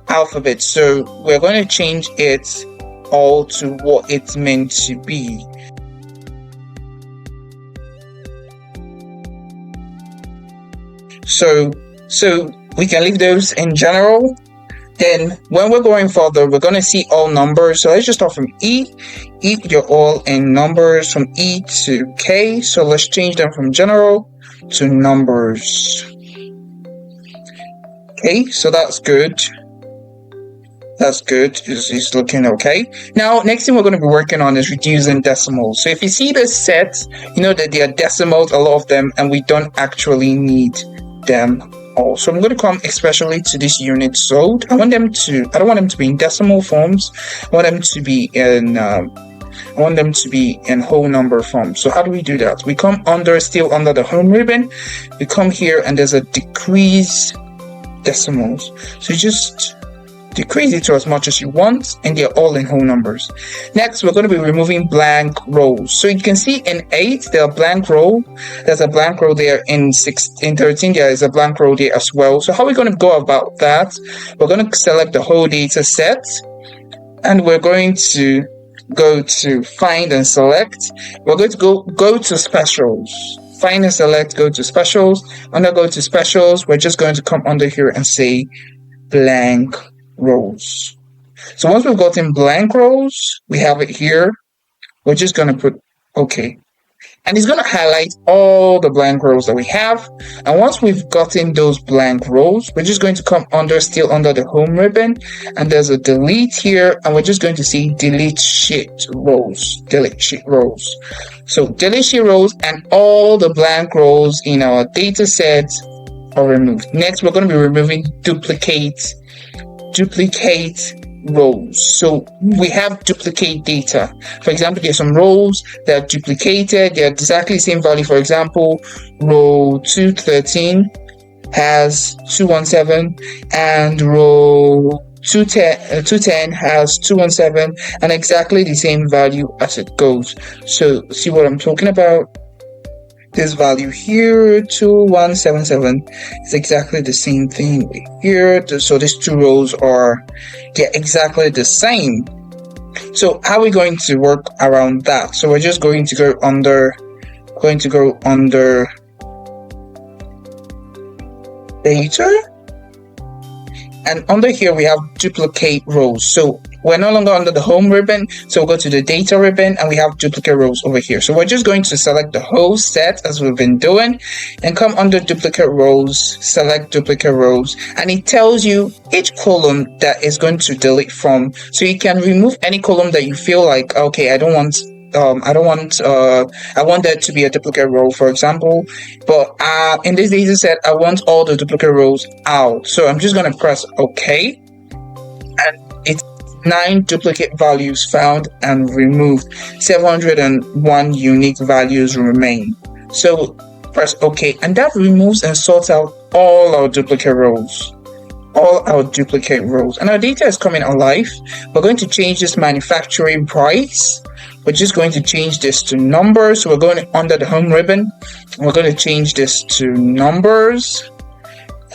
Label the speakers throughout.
Speaker 1: alphabet. So we're going to change it all to what it's meant to be. So we can leave those in general. Then when we're going further, we're going to see all numbers. So let's just start from E. E, you're all in numbers from E to K. So let's change them from general to numbers. Okay, so that's good. That's good. It's looking okay. Now, next thing we're going to be working on is reducing decimals. So if you see the sets, you know that they are decimals, a lot of them, and we don't actually need them all. So I'm going to come especially to this unit sold. I don't want them to be in decimal forms. I want them to be in whole number form. So how do we do that? We come still under the home ribbon. We come here and there's a decrease decimals. So you just decrease it to as much as you want, and they're all in whole numbers. Next, we're going to be removing blank rows. So you can see in 8, there's a blank row. There's a blank row there. In 13, there is a blank row there as well. So how are we going to go about that? We're going to select the whole data set, and we're going to go to find and select. We're going to go to specials. Find and select, go to specials. Under go to specials, we're just going to come under here and say blank rows. So once we've gotten blank rows, we have it here. We're just going to put OK. And it's going to highlight all the blank rows that we have. And once we've gotten those blank rows, we're just going to come still under the home ribbon. And there's a delete here. And we're just going to see delete sheet rows. Delete sheet rows. So delete sheet rows, and all the blank rows in our data set are removed. Next, we're going to be removing duplicate rows. So we have duplicate data. For example, there's some rows that are duplicated. They're exactly the same value. For example, row 213 has 217, and row 210 has 217, and exactly the same value as it goes. So see what I'm talking about? This value here, 2177, is exactly the same thing here. So these two rows they're exactly the same. So how are we going to work around that? So we're just going to go under data, and under here we have duplicate rows. So we're no longer under the home ribbon, so we'll go to the data ribbon, and we have duplicate rows over here. So we're just going to select the whole set as we've been doing, and come under duplicate rows, select duplicate rows, and it tells you each column that is going to delete from. So you can remove any column that you feel like, okay, I want that to be a duplicate row, for example, but in this data set, I want all the duplicate rows out. So I'm just going to press OK, and it's 9 duplicate values found and removed. 701 unique values remain. So press OK, and that removes and sorts out all our duplicate rows. And our data is coming alive. We're going to change this manufacturing price. We're just going to change this to numbers. So we're going under the home ribbon. We're going to change this to numbers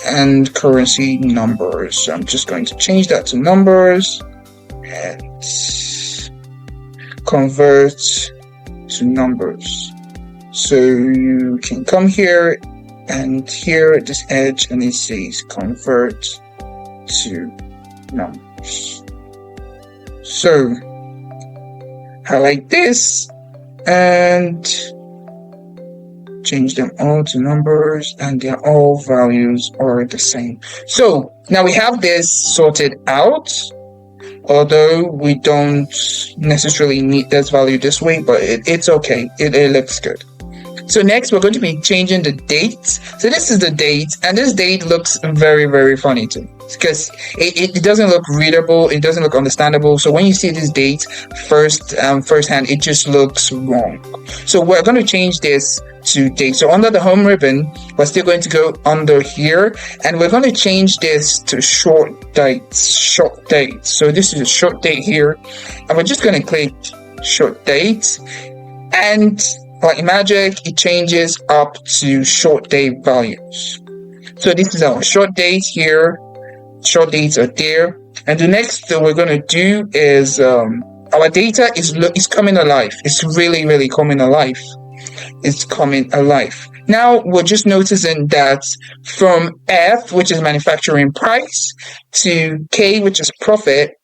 Speaker 1: and currency numbers. So I'm just going to change that to numbers and convert to numbers. So you can come here and here at this edge, and it says convert to numbers. So highlight this and change them all to numbers, and their all values are the same. So now we have this sorted out, although we don't necessarily need this value this way, but it's okay. It looks good. So next, we're going to be changing the date. So this is the date, and this date looks very, very funny too, because it doesn't look readable. It doesn't look understandable. So when you see this date firsthand, it just looks wrong. So we're going to change this to date. So under the home ribbon, we're still going to go under here, and we're going to change this to short date. So this is a short date here, and we're just going to click short date, and like magic, it changes up to short date values. So this is our short date here. Short dates are there. And the next that we're going to do is our data is coming alive. It's really coming alive. It's coming alive. Now we're just noticing that from F, which is manufacturing price, to K, which is profit,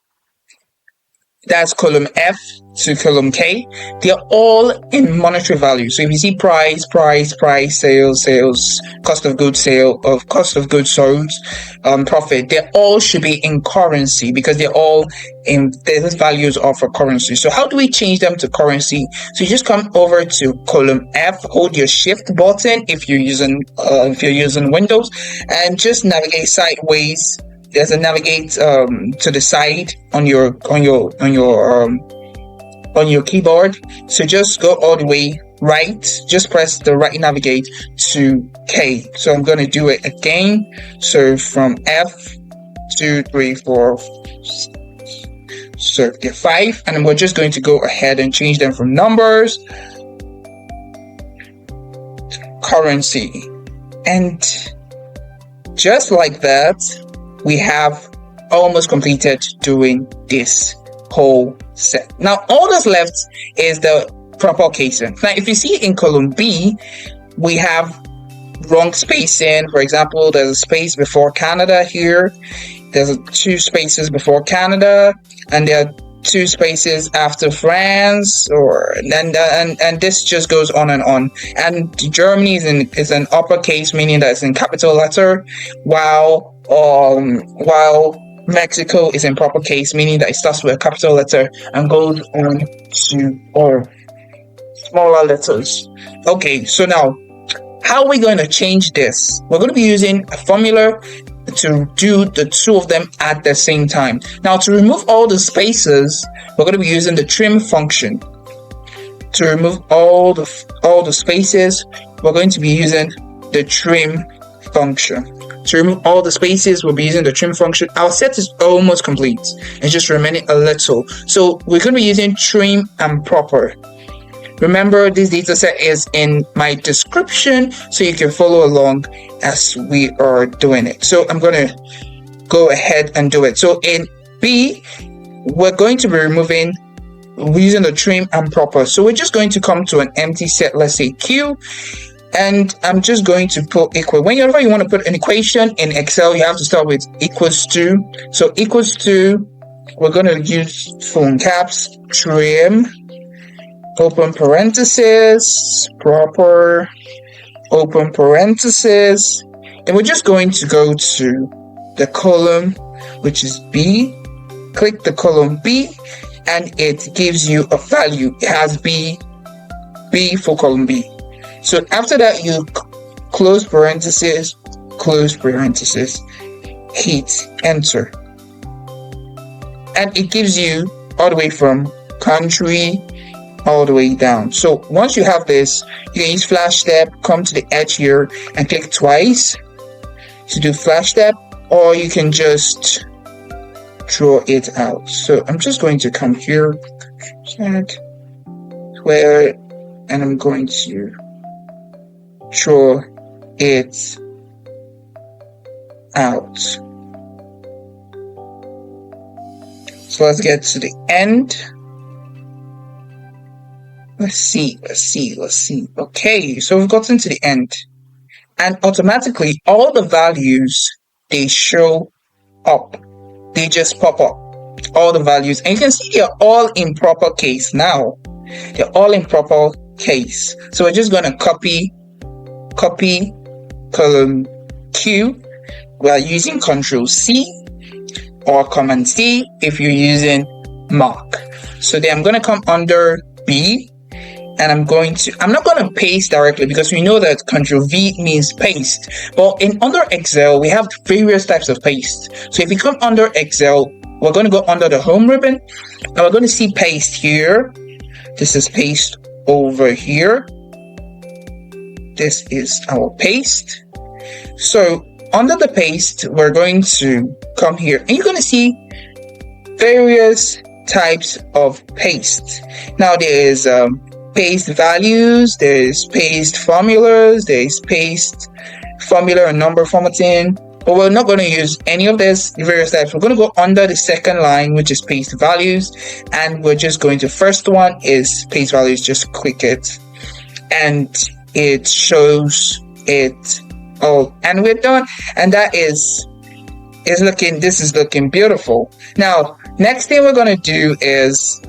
Speaker 1: that's column F to column K, they're all in monetary value. So if you see price, sales, cost of goods sold, profit, they all should be in currency because they're all in, these values are for currency. So how do we change them to currency? So you just come over to column F, hold your shift button if you're using Windows, and just navigate sideways. There's a navigate to the side on your keyboard. So just go all the way right. Just press the right navigate to K. So I'm going to do it again. So from F, 2, 3, 4, so get 5, and we're just going to go ahead and change them from numbers to currency, and just like that, we have almost completed doing this whole set. Now all that's left is the proper casing. Now if you see in column B, we have wrong spacing. For example, there's a space before Canada here, there's 2 spaces before Canada, and there are 2 spaces after France, and this just goes on and on. And Germany is an uppercase, meaning that it's in capital letter, while Mexico is in proper case, meaning that it starts with a capital letter and goes on to smaller letters. Okay, so now how are we going to change this? We're going to be using a formula to do the 2 of them at the same time. Now to remove all the spaces, we're going to be using the trim function. To remove all the spaces, we're going to be using the trim function. To remove all the spaces, we'll be using the trim function. Our set is almost complete. It's just remaining a little. So we're going to be using trim and proper. Remember, this dataset is in my description, so you can follow along as we are doing it. So I'm going to go ahead and do it. So in B, we're going to be using the trim and proper. So we're just going to come to an empty set, let's say Q. And I'm just going to put equal. Whenever you want to put an equation in Excel, you have to start with equals to. So equals to, we're going to use full caps, trim, open parenthesis, proper, open parenthesis. And we're just going to go to the column, which is B. Click the column B, and it gives you a value. It has B for column B. So after that, you close parenthesis, hit enter. And it gives you all the way from country all the way down. So once you have this, you can use flash step, come to the edge here and click twice to do flash step, or you can just draw it out. So I'm just going to come here, where, and I'm going to draw it out. So let's get to the end. Let's see. Okay, so we've gotten to the end, and automatically all the values, they show up. They just pop up, all the values, and you can see they're all in proper case now. They're all in proper case. So we're just going to copy column Q. We are using Control C or Command C if you're using Mac. So then I'm going to come under B, and I'm not going to paste directly because we know that Control V means paste. But under Excel, we have various types of paste. So if you come under Excel, we're going to go under the home ribbon, and we're going to see paste here. This is paste over here. This is our paste. So under the paste, we're going to come here, and you're going to see various types of paste. Now there's paste values, there's paste formulas, there's paste formula and number formatting, But we're not going to use any of this various types. We're going to go under the second line, which is paste values, and we're just going to, first one is paste values. Just click it and it shows it all, and we're done. And that is looking, this is looking beautiful. Now next thing we're going to do is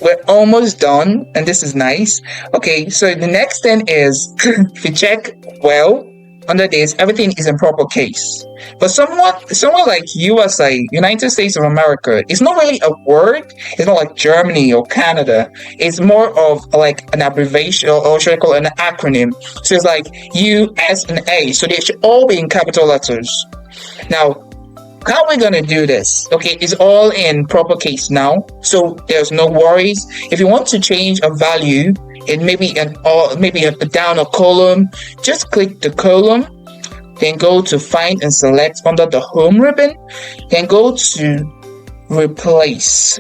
Speaker 1: we're almost done, and this is nice. Okay, so the next thing is if you check well under this, everything is in proper case. But somewhere like USA, United States of America, it's not really a word. It's not like Germany or Canada. It's more of like an abbreviation, or should I call it an acronym? So it's like U, S, and A. So they should all be in capital letters. Now, how are we going to do this? Okay, it's all in proper case now, so there's no worries. If you want to change a value, it may be a down a column, just click the column, then go to find and select under the home ribbon, then go to replace.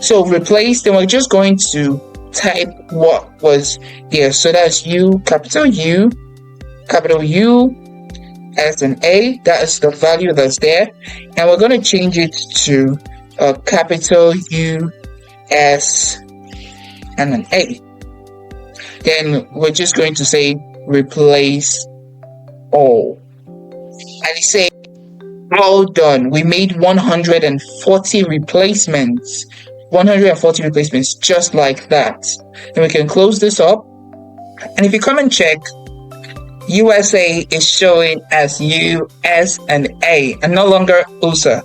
Speaker 1: So replace, then we're just going to type what was here. So that's U, capital U, S and A, that is the value that's there, and we're going to change it to capital U, S, and an A. Then we're just going to say replace all, and it say all done. We made 140 replacements, just like that. And we can close this up, and if you come and check, USA is showing as U, S, and A, and no longer USA.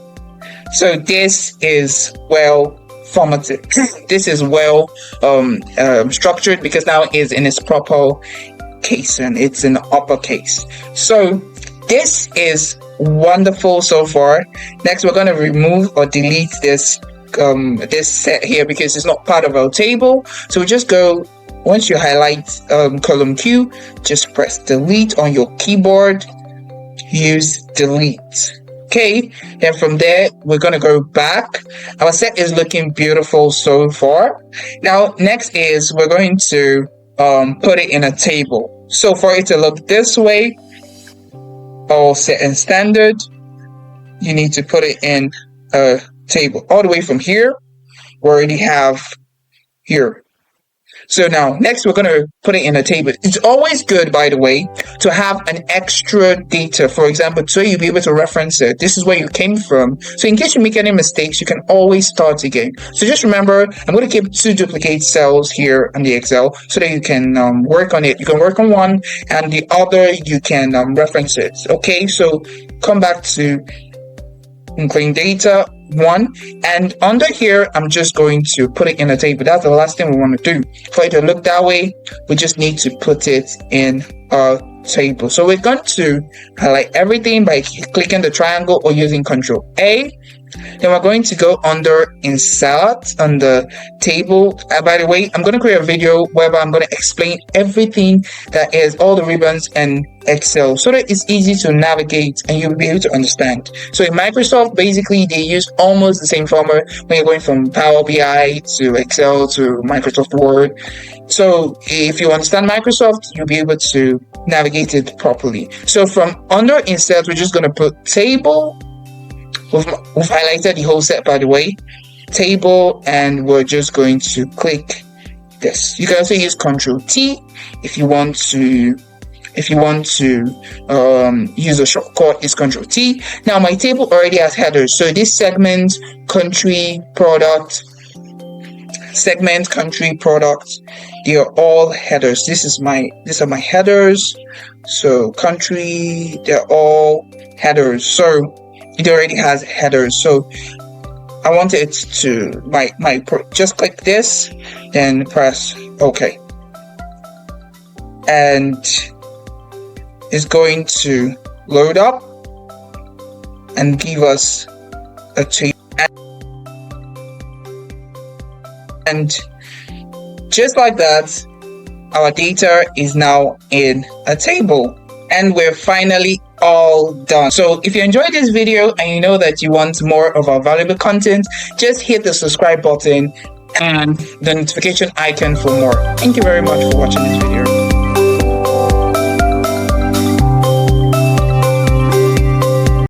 Speaker 1: So this is well formatted. This is well structured, because now it is in its proper case, and it's in uppercase. So this is wonderful so far. Next, we're going to remove or delete this set here, because it's not part of our table. So we just go, once you highlight column Q, just press delete on your keyboard, use delete. Okay, then from there, we're going to go back. Our set is looking beautiful so far. Now, next is we're going to put it in a table. So for it to look this way, all set and standard, you need to put it in a table. All the way from here, we already have here. So now, next we're going to put it in a table. It's always good, by the way, to have an extra data, for example, so you'll be able to reference it. This is where you came from. So in case you make any mistakes, you can always start again. So just remember, I'm going to keep 2 duplicate cells here in the Excel so that you can work on it. You can work on one, and the other you can reference it. Okay, so come back to clean data 1, and under here I'm just going to put it in a table. That's the last thing we want to do. For it to look that way, we just need to put it in a table. So we're going to highlight everything by clicking the triangle or using Control A. Then we're going to go under insert on the table. By the way, I'm going to create a video where I'm going to explain everything that is all the ribbons and Excel, so that it's easy to navigate and you'll be able to understand. So in Microsoft, basically they use almost the same format when you're going from Power BI to Excel to Microsoft Word. So if you understand Microsoft, you'll be able to navigate it properly. So from under insert, we're just going to put table. We've highlighted the whole set, by the way, table, and we're just going to click this. You can also use Control T if you want to. Use a shortcut, is Control T. Now my table already has headers. So this segment, country, product, segment, country, product, they are all headers. These are my headers. So country, they're all headers. So it already has headers. So I want it to just click this, then press OK, and it's going to load up and give us a table. And just like that, our data is now in a table, and we're finally all done. So if you enjoyed this video and you know that you want more of our valuable content, just hit the subscribe button and the notification icon for more. Thank you very much for watching this video.